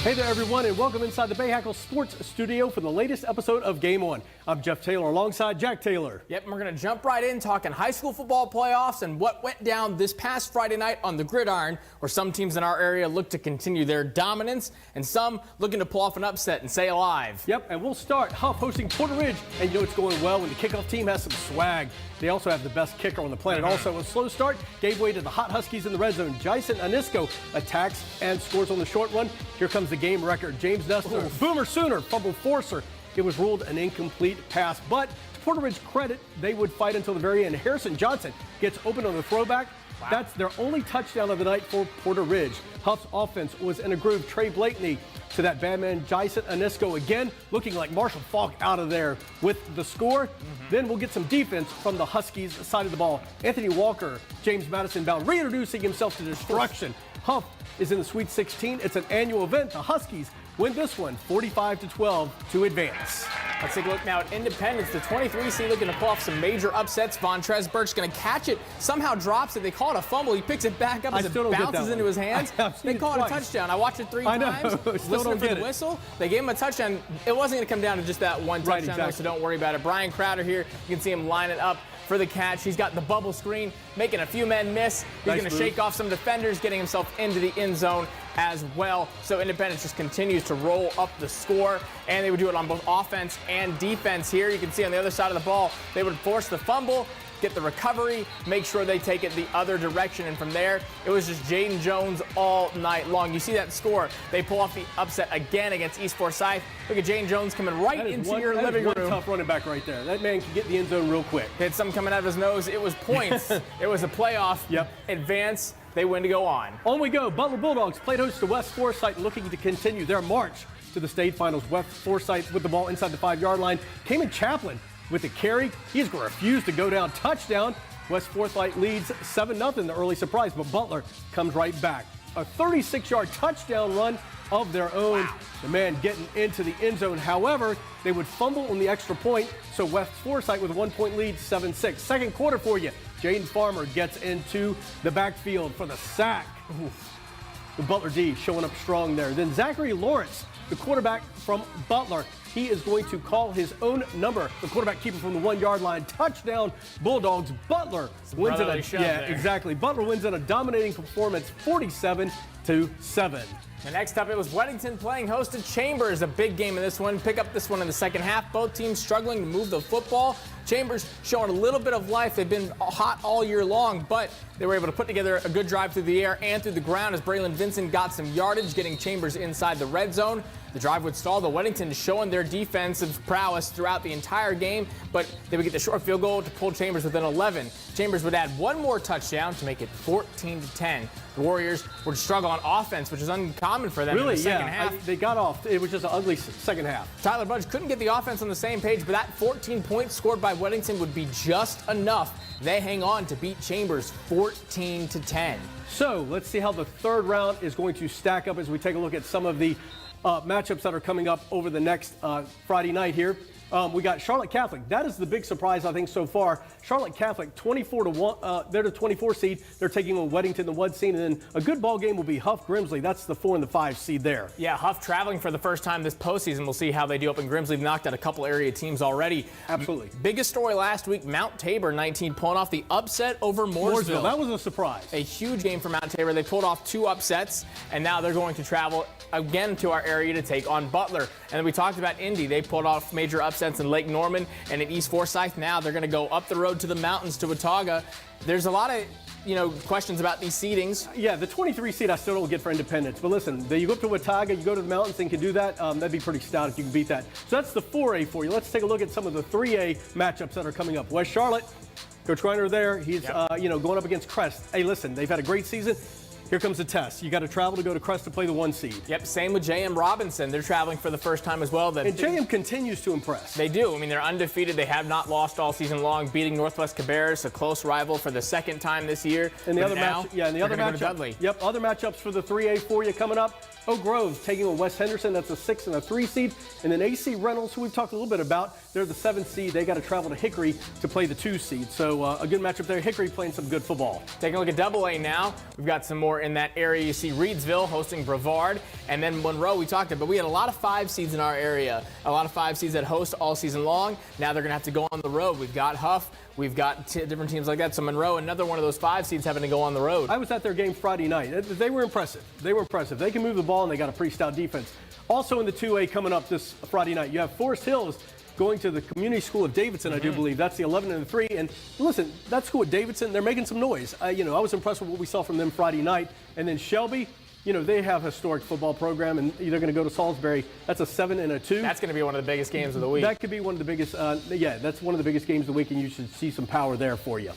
Hey there, everyone, and welcome inside the Bayhackle Sports Studio for the latest episode of Game On. I'm Jeff Taylor alongside Jack Taylor. Yep, and we're going to jump right in talking high school football playoffs and what went down this past Friday night on the gridiron, where some teams in our area look to continue their dominance and some looking to pull off an upset and stay alive. Yep, and we'll start Huff hosting Porter Ridge, and you know it's going well when the kickoff team has some swag. They also have the best kicker on the planet. Also, a slow start gave way to the hot Huskies in the red zone. Jason Anisco attacks and scores on the short run. Here comes the game record. James Nestor, Boomer Sooner, fumble forcer. It was ruled an incomplete pass, but to Porter Ridge's credit, they would fight until the very end. Harrison Johnson gets open on the throwback. Wow. That's their only touchdown of the night for Porter Ridge. Huff's offense was in a groove. Trey Blakeney to that bad man, Jason Anisco again, looking like Marshall Falk out of there with the score. Then we'll get some defense from the Huskies side of the ball. Anthony Walker, James Madison bound, reintroducing himself to destruction. Huff is in the Sweet 16. It's an annual event. The Huskies win this one 45-12 to advance. Let's take a look now at Independence. The 23 seed looking to pull off some major upsets. Vontrez Burke's going to catch it, somehow drops it. They call it a fumble. He picks it back up as it bounces into his hands. They call it a touchdown. I watched it three times. Listening for the whistle. They gave him a touchdown. It wasn't going to come down to just that one touchdown, so don't worry about it. Brian Crowder here, you can see him line it up for the catch. He's got the bubble screen, making a few men miss. He's going to shake off some defenders, getting himself into the end zone as well. So Independence just continues to roll up the score, and they would do it on both offense and defense here. You can see on the other side of the ball, they would force the fumble, get the recovery, make sure they take it the other direction, and from there, it was just Jaden Jones all night long. You see that score. They pull off the upset again against East Forsyth. Look at Jaden Jones coming right into your living room. One tough running back right there. That man can get the end zone real quick. He had something coming out of his nose. It was points. It was a playoff advance. They win to go on. On we go. Butler Bulldogs played host to West Forsyth, looking to continue their march to the state finals. West Forsyth with the ball inside the 5-yard line. Cayman Chaplin with the carry. He's going to refuse to go down. Touchdown. West Forsyth leads 7-0, the early surprise, but Butler comes right back. A 36-yard touchdown run of their own. Wow. The man getting into the end zone. However, they would fumble on the extra point, so West Forsyth with a 1-point lead, 7-6. Second quarter for you. Jaden Farmer gets into the backfield for the sack. The Butler D showing up strong there. Then Zachary Lawrence, the quarterback from Butler, he is going to call his own number. The quarterback keeper from the 1-yard line. Touchdown, Bulldogs. Butler wins it. Exactly. Butler wins in a dominating performance, 47-7. And next up, it was Weddington playing host to Chambers. A big game in this one. Pick up this one in the second half. Both teams struggling to move the football. Chambers showing a little bit of life. They've been hot all year long, but they were able to put together a good drive through the air and through the ground as Braylon Vincent got some yardage, getting Chambers inside the red zone. The drive would stall. The Weddington showing their defensive prowess throughout the entire game, but they would get the short field goal to pull Chambers within 11. Chambers would add one more touchdown to make it 14-10. The Warriors would struggle on offense, which is uncommon for them in the second half. They got off. It was just an ugly second half. Tyler Budge couldn't get the offense on the same page, but that 14 points scored by Weddington would be just enough. They hang on to beat Chambers 14-10. So let's see how the third round is going to stack up as we take a look at some of the matchups that are coming up over the next Friday night here. We got Charlotte Catholic. That is the big surprise, I think, so far. Charlotte Catholic, 24-1. They're the 24 seed. They're taking on Weddington, the 1 seed. And then a good ball game will be Huff Grimsley. That's the 4 and the 5 seed there. Yeah, Huff traveling for the first time this postseason. We'll see how they do up in Grimsley. They've knocked out a couple area teams already. Absolutely. Biggest story last week, Mount Tabor 19 pulling off the upset over Mooresville. That was a surprise. A huge game for Mount Tabor. They pulled off 2 upsets, and now they're going to travel again to our area to take on Butler. And then we talked about Indy. They pulled off major upsets in Lake Norman and in East Forsyth. Now they're going to go up the road to the mountains to Watauga. There's a lot of questions about these seedings. Yeah, the 23 seed I still don't get for Independence. But listen, you go up to Watauga, you go to the mountains and can do that. That'd be pretty stout if you can beat that. So that's the 4A for you. Let's take a look at some of the 3A matchups that are coming up. West Charlotte, Coach Reiner there. He's going up against Crest. Hey, listen, they've had a great season. Here comes the test. You got to travel to go to Crest to play the 1 seed. Yep, same with J.M. Robinson. They're traveling for the first time as well. And J.M. continues to impress. They do. I mean, they're undefeated. They have not lost all season long, beating Northwest Cabarrus, a close rival, for the second time this year. And the other matchup, other matchups for the 3A for you coming up. Oak Grove's taking on West Henderson. That's a 6 and a 3 seed. And then AC Reynolds, who we've talked a little bit about, they're the 7th seed. They got to travel to Hickory to play the 2 seed. So a good matchup there. Hickory playing some good football. Taking a look at AA now. We've got some more more in that area. You see Reedsville hosting Brevard, and then Monroe we talked about. But we had a lot of 5 seeds in our area, a lot of 5 seeds that host all season long. Now they're going to have to go on the road. We've got Huff, we've got different teams like that. So Monroe, another one of those 5 seeds having to go on the road. I was at their game Friday night. They were impressive. They can move the ball, and they got a pretty stout defense. Also in the 2A coming up this Friday night, you have Forest Hills going to the Community School of Davidson, I do believe. That's the 11 and the 3. And listen, that school at Davidson, they're making some noise. I was impressed with what we saw from them Friday night. And then Shelby, they have a historic football program, and they're going to go to Salisbury. That's a 7 and a 2. That's going to be one of the biggest games of the week. That could be one of the biggest. That's one of the biggest games of the week, and you should see some power there for you.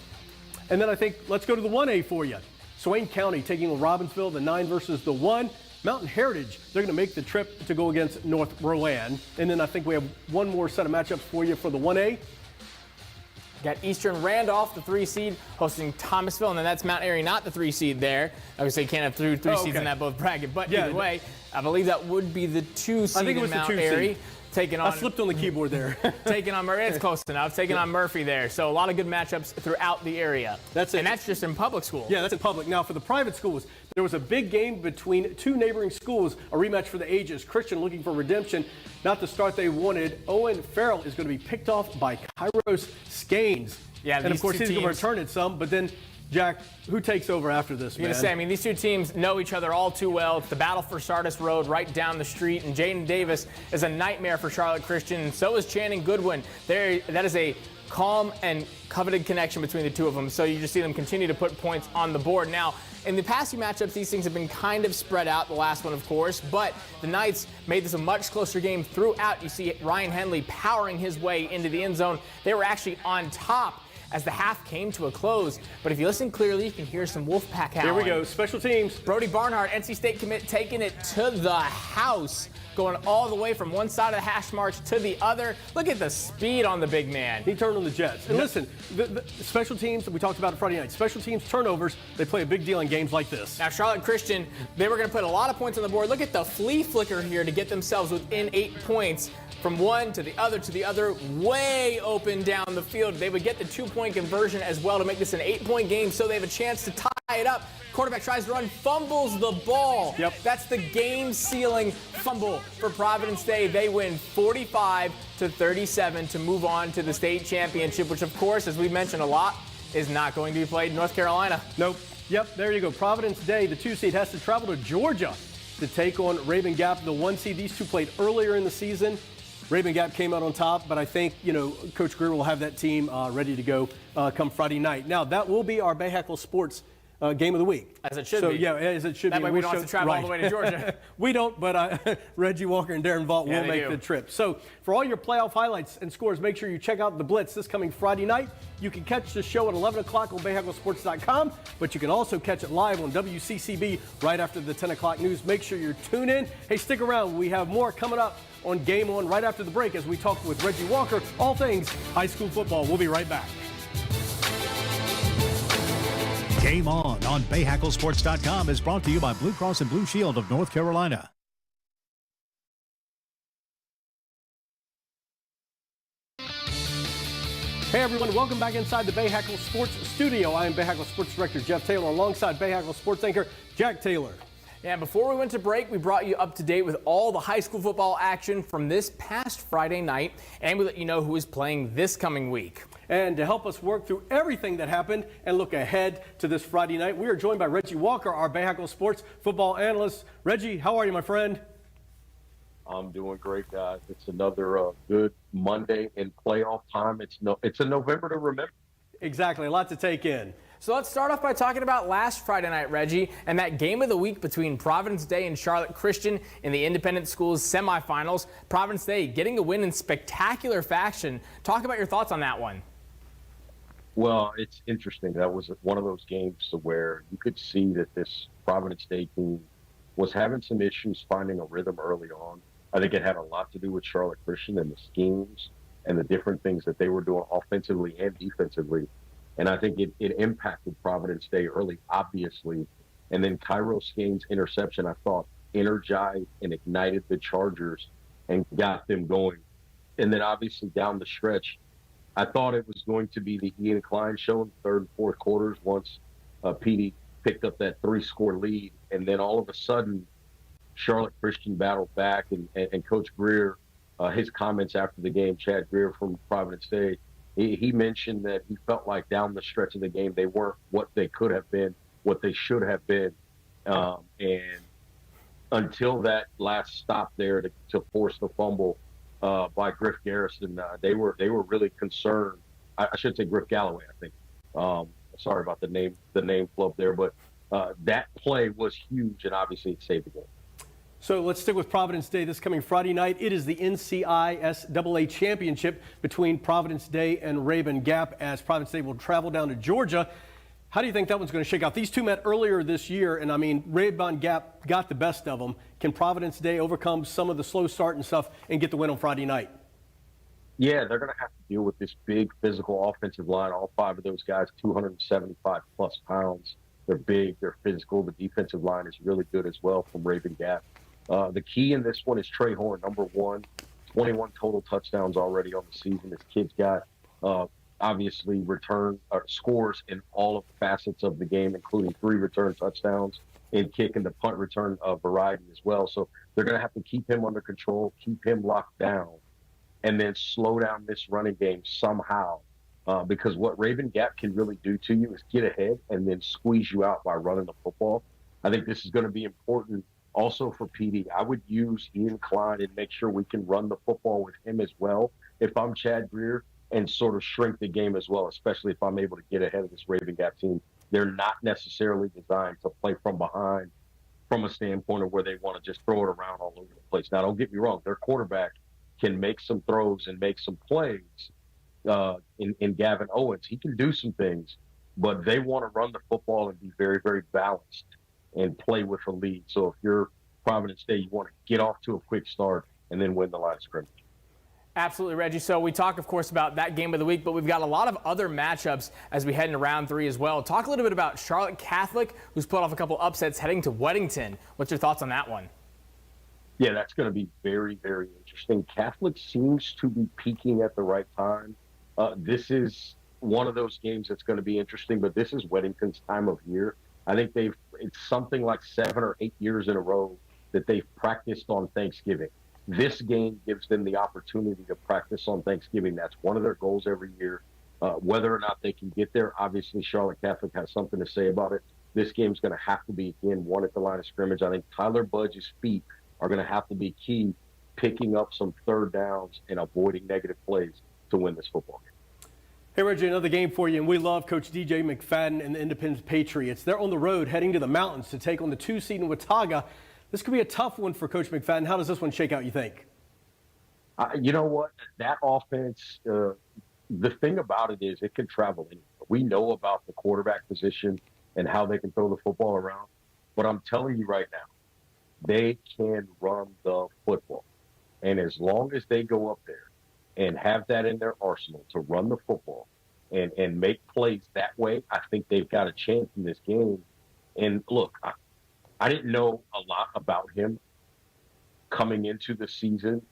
And then I think let's go to the 1A for you. Swain County taking on Robbinsville, the 9 versus the 1. Mountain Heritage, they're going to make the trip to go against North Rowan. And then I think we have one more set of matchups for you for the 1A. Got Eastern Randolph, the 3 seed, hosting Thomasville, and then that's Mount Airy, not the 3 seed there. Obviously, you can't have three seeds in that both bracket, but either way, I believe that would be the 2 seed in Mount Airy. Taking on, I slipped on the keyboard there. Taking on Murphy. It's close enough. Taking on Murphy there. So a lot of good matchups throughout the area. That's it. And that's just in public school. Yeah, that's in public. Now, for the private schools, there was a big game between 2 neighboring schools, a rematch for the ages. Christian looking for redemption, not the start they wanted. Owen Farrell is going to be picked off by Kairos Skanes. Yeah, and of course he's going to return it some, but then Jack, who takes over after this, man? I'm going to say, these 2 teams know each other all too well. It's the battle for Sardis Road right down the street, and Jaden Davis is a nightmare for Charlotte Christian, and so is Channing Goodwin. That is a calm and coveted connection between the 2 of them, so you just see them continue to put points on the board. Now, in the past few matchups, these things have been kind of spread out, the last one, of course, but the Knights made this a much closer game throughout. You see Ryan Henley powering his way into the end zone. They were actually on top as the half came to a close. But if you listen clearly, you can hear some Wolfpack howling. Here we go, special teams. Brody Barnhart, NC State commit, taking it to the house, going all the way from one side of the hash marks to the other. Look at the speed on the big man. He turned on the Jets. And listen, the special teams, we talked about it Friday night, special teams turnovers, they play a big deal in games like this. Now, Charlotte Christian, they were going to put a lot of points on the board. Look at the flea flicker here to get themselves within 8 points. From one to the other, way open down the field. They would get the 2-point conversion as well to make this an 8-point game, so they have a chance to tie it up. Quarterback tries to run, fumbles the ball. Yep. That's the game-sealing fumble for Providence Day. They win 45-37 to move on to the state championship, which, of course, as we mentioned a lot, is not going to be played in North Carolina. Nope. Yep, there you go. Providence Day, the 2 seed, has to travel to Georgia to take on Raven Gap, the 1 seed. These 2 played earlier in the season. Raven Gap came out on top, but I think, Coach Greer will have that team ready to go come Friday night. Now, that will be our Bay Hackle Sports game of the week. As it should be. Yeah, as it should be. That way we don't have to travel all the way to Georgia. We don't, but Reggie Walker and Darren Vaught will make the trip. So for all your playoff highlights and scores, make sure you check out the Blitz this coming Friday night. You can catch the show at 11 o'clock on BayHackleSports.com, but you can also catch it live on WCCB right after the 10 o'clock news. Make sure you're tuned in. Hey, stick around. We have more coming up on Game On right after the break as we talk with Reggie Walker, all things high school football. We'll be right back. Game On BayHackleSports.com is brought to you by Blue Cross and Blue Shield of North Carolina. Hey everyone, welcome back inside the Bay Hackle Sports Studio. I am Bay Hackle Sports Director Jeff Taylor alongside Bay Hackle Sports anchor Jack Taylor. Yeah, before we went to break, we brought you up to date with all the high school football action from this past Friday night, and we let you know who is playing this coming week. And to help us work through everything that happened and look ahead to this Friday night, we are joined by Reggie Walker, our Bay Hackle Sports football analyst. Reggie, how are you, my friend? I'm doing great, guys. It's another good Monday in playoff time. It's a November to remember. Exactly, a lot to take in. So let's start off by talking about last Friday night, Reggie, and that game of the week between Providence Day and Charlotte Christian in the independent schools semifinals. Providence Day getting a win in spectacular fashion. Talk about your thoughts on that one. Well, it's interesting. That was one of those games to where you could see that this Providence Day team was having some issues finding a rhythm early on. I think it had a lot to do with Charlotte Christian and the schemes and the different things that they were doing offensively and defensively. And I think it impacted Providence Day early, obviously. And then Kairos Gaines' interception, I thought, energized and ignited the Chargers and got them going. And then obviously down the stretch, I thought it was going to be the Ian Klein show in the third and fourth quarters once Petey picked up that 3-score lead, and then all of a sudden, Charlotte Christian battled back, and Coach Greer, his comments after the game, Chad Greer from Providence State, he mentioned that he felt like down the stretch of the game they weren't what they could have been, what they should have been, and until that last stop there to force the fumble by Griff Garrison, they were really concerned. I should say Griff Galloway, I think. Sorry about the name flub there, but that play was huge, and obviously it saved the game. So let's stick with Providence Day this coming Friday night. It is the NCISAA Championship between Providence Day and Rabun Gap, as Providence Day will travel down to Georgia. How do you think that one's going to shake out? These two met earlier this year, and I mean, Rabun Gap got the best of them. Can Providence Day overcome some of the slow start and stuff and get the win on Friday night? Yeah, they're going to have to deal with this big physical offensive line. All 5 of those guys, 275 plus pounds. They're big, they're physical. The defensive line is really good as well from Rabun Gap. The key in this one is Trey Horn, number 1, 21 total touchdowns already on the season. This kid's got obviously scores in all of the facets of the game, including 3 return touchdowns and kick and the punt return variety as well. So they're going to have to keep him under control, keep him locked down, and then slow down this running game somehow. Because what Rabun Gap can really do to you is get ahead and then squeeze you out by running the football. I think this is going to be important also for PD. I would use Ian Klein and make sure we can run the football with him as well if I'm Chad Greer, and sort of shrink the game as well, especially if I'm able to get ahead of this Rabun Gap team. They're not necessarily designed to play from behind from a standpoint of where they want to just throw it around all over the place. Now, don't get me wrong. Their quarterback can make some throws and make some plays in Gavin Owens. He can do some things, but they want to run the football and be very, very balanced and play with a lead. So if you're Providence Day, you want to get off to a quick start and then win the line of scrimmage. Absolutely, Reggie. So we talk, of course, about that game of the week, but we've got a lot of other matchups as we head into round 3 as well. Talk a little bit about Charlotte Catholic, who's put off a couple upsets heading to Weddington. What's your thoughts on that one? Yeah, that's going to be very, very interesting. Catholic seems to be peaking at the right time. This is one of those games that's going to be interesting, but this is Weddington's time of year. I think it's something like 7 or 8 years in a row that they've practiced on Thanksgiving. This game gives them the opportunity to practice on Thanksgiving. That's one of their goals every year. Whether or not they can get there, obviously Charlotte Catholic has something to say about it. This game's going to have to be, again, won at the line of scrimmage. I think Tyler Budge's feet are going to have to be key, picking up some third downs and avoiding negative plays to win this football game. Hey, Reggie, another game for you, and we love Coach DJ McFadden and the Independence Patriots. They're on the road heading to the mountains to take on the 2 seed in Watauga. This could be a tough one for Coach McFadden. How does this one shake out, you think? You know what? That offense, the thing about it is it can travel anywhere. We know about the quarterback position and how they can throw the football around. But I'm telling you right now, they can run the football. And as long as they go up there and have that in their arsenal to run the football and make plays that way, I think they've got a chance in this game. And look, I didn't know a lot about him coming into the season,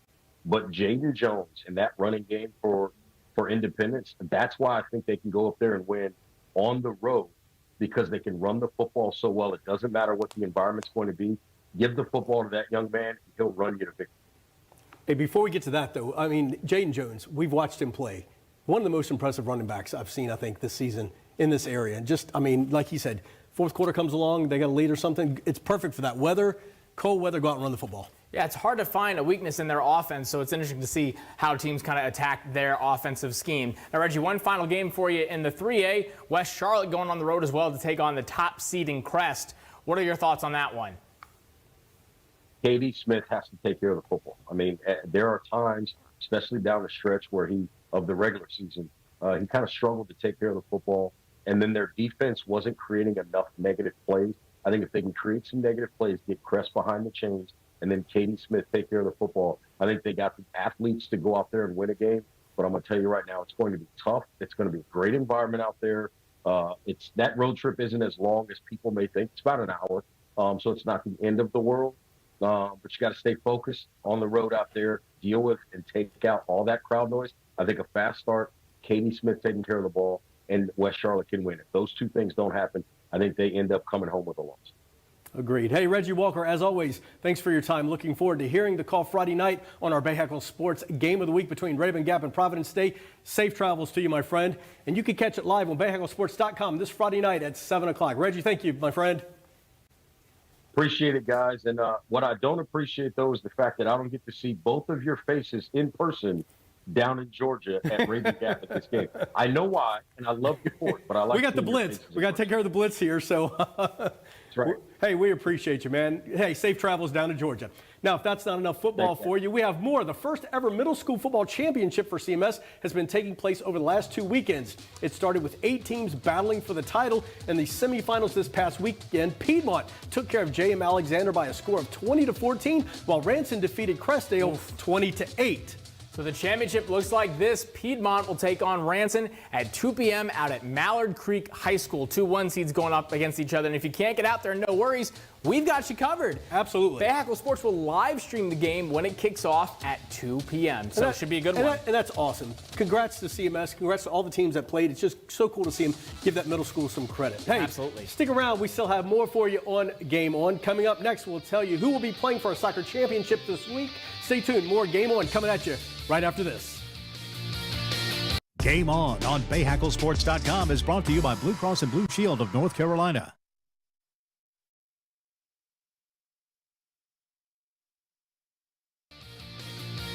but Jaden Jones and that running game for Independence, that's why I think they can go up there and win on the road, because they can run the football so well. It doesn't matter what the environment's going to be. Give the football to that young man, and he'll run you to victory. Hey, before we get to that, though, I mean, Jaden Jones, we've watched him play. One of the most impressive running backs I've seen, I think, this season in this area. And just, I mean, like he said, fourth quarter comes along, they got a lead or something. It's perfect for that. Weather, cold weather, go out and run the football. Yeah, it's hard to find a weakness in their offense, so it's interesting to see how teams kind of attack their offensive scheme. Now, Reggie, one final game for you in the 3A. West Charlotte going on the road as well to take on the top seeding Crest. What are your thoughts on that one? Katie Smith has to take care of the football. I mean, there are times, especially down the stretch of the regular season, he kind of struggled to take care of the football, and then their defense wasn't creating enough negative plays. I think if they can create some negative plays, get Crest behind the chains, and then Katie Smith take care of the football, I think they got the athletes to go out there and win a game. But I'm going to tell you right now, it's going to be tough. It's going to be a great environment out there. That road trip isn't as long as people may think. It's about an hour, so it's not the end of the world. But you got to stay focused on the road out there, deal with and take out all that crowd noise. I think a fast start, Katie Smith taking care of the ball, and West Charlotte can win. If those two things don't happen, I think they end up coming home with a loss. Agreed. Hey, Reggie Walker, as always, thanks for your time. Looking forward to hearing the call Friday night on our Bayhackle Sports Game of the Week between Rabun Gap and Providence State. Safe travels to you, my friend. And you can catch it live on BayhackleSports.com this Friday night at 7 o'clock. Reggie, thank you, my friend. Appreciate it, guys. And what I don't appreciate, though, is the fact that I don't get to see both of your faces in person down in Georgia at Rabun Gap at this game. I know why, and I love you for it, but I like. We got the blitz. We got to take care of the blitz here, so. That's right. Hey, we appreciate you, man. Hey, safe travels down to Georgia. Now, if that's not enough football for you, we have more. The first ever middle school football championship for CMS has been taking place over the last 2 weekends. It started with 8 teams battling for the title in the semifinals this past weekend. Piedmont took care of J.M. Alexander by a score of 20-14, while Ranson defeated Crestdale 20-8. So the championship looks like this. Piedmont will take on Ranson at 2 p.m. out at Mallard Creek High School. 2 1 seeds going up against each other. And if you can't get out there, no worries. We've got you covered. Absolutely. Bayhackle Sports will live stream the game when it kicks off at 2 p.m. So it should be a good one. And that's awesome. Congrats to CMS. Congrats to all the teams that played. It's just so cool to see them give that middle school some credit. Hey, absolutely. Stick around. We still have more for you on Game On. Coming up next, we'll tell you who will be playing for a soccer championship this week. Stay tuned. More Game On coming at you right after this. Game On BayhackleSports.com is brought to you by Blue Cross and Blue Shield of North Carolina.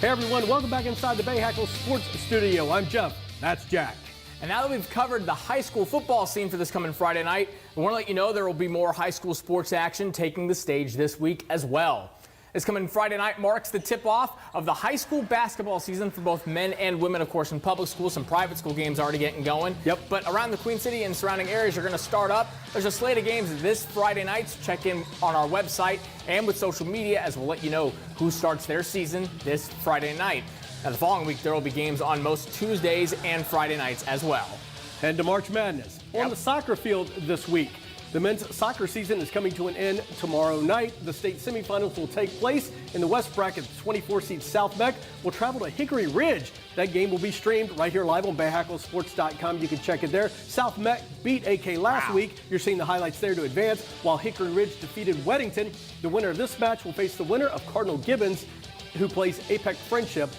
Hey everyone, welcome back inside the Bayhackle Sports Studio. I'm Jeff, that's Jack. And now that we've covered the high school football scene for this coming Friday night, we want to let you know there will be more high school sports action taking the stage this week as well. This coming Friday night marks the tip-off of the high school basketball season for both men and women, of course, in public schools. Some private school games already getting going. Yep. But around the Queen City and surrounding areas are going to start up. There's a slate of games this Friday night. So check in on our website and with social media as we'll let you know who starts their season this Friday night. Now, the following week, there will be games on most Tuesdays and Friday nights as well. Head to March Madness. On the soccer field this week, the men's soccer season is coming to an end tomorrow night. The state semifinals will take place in the West bracket. 24-seed South Meck will travel to Hickory Ridge. That game will be streamed right here live on BayhackleSports.com. You can check it there. South Meck beat AK last week. You're seeing the highlights there to advance, while Hickory Ridge defeated Weddington. The winner of this match will face the winner of Cardinal Gibbons, who plays Apex Friendship.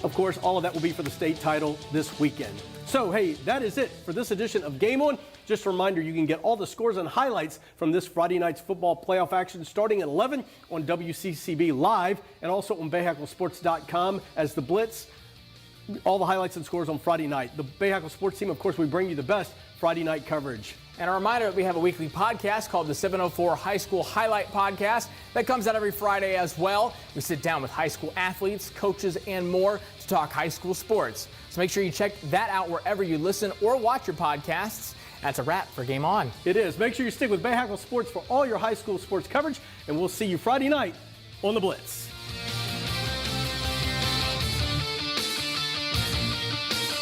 Of course, all of that will be for the state title this weekend. So, hey, that is it for this edition of Game On. Just a reminder, you can get all the scores and highlights from this Friday night's football playoff action starting at 11 on WCCB Live and also on BayhackleSports.com as the Blitz. All the highlights and scores on Friday night. The Bayhackle Sports team, of course, we bring you the best Friday night coverage. And a reminder that we have a weekly podcast called the 704 High School Highlight Podcast that comes out every Friday as well. We sit down with high school athletes, coaches, and more to talk high school sports. So make sure you check that out wherever you listen or watch your podcasts. That's a wrap for Game On. It is. Make sure you stick with Bayhackle Sports for all your high school sports coverage, and we'll see you Friday night on the Blitz.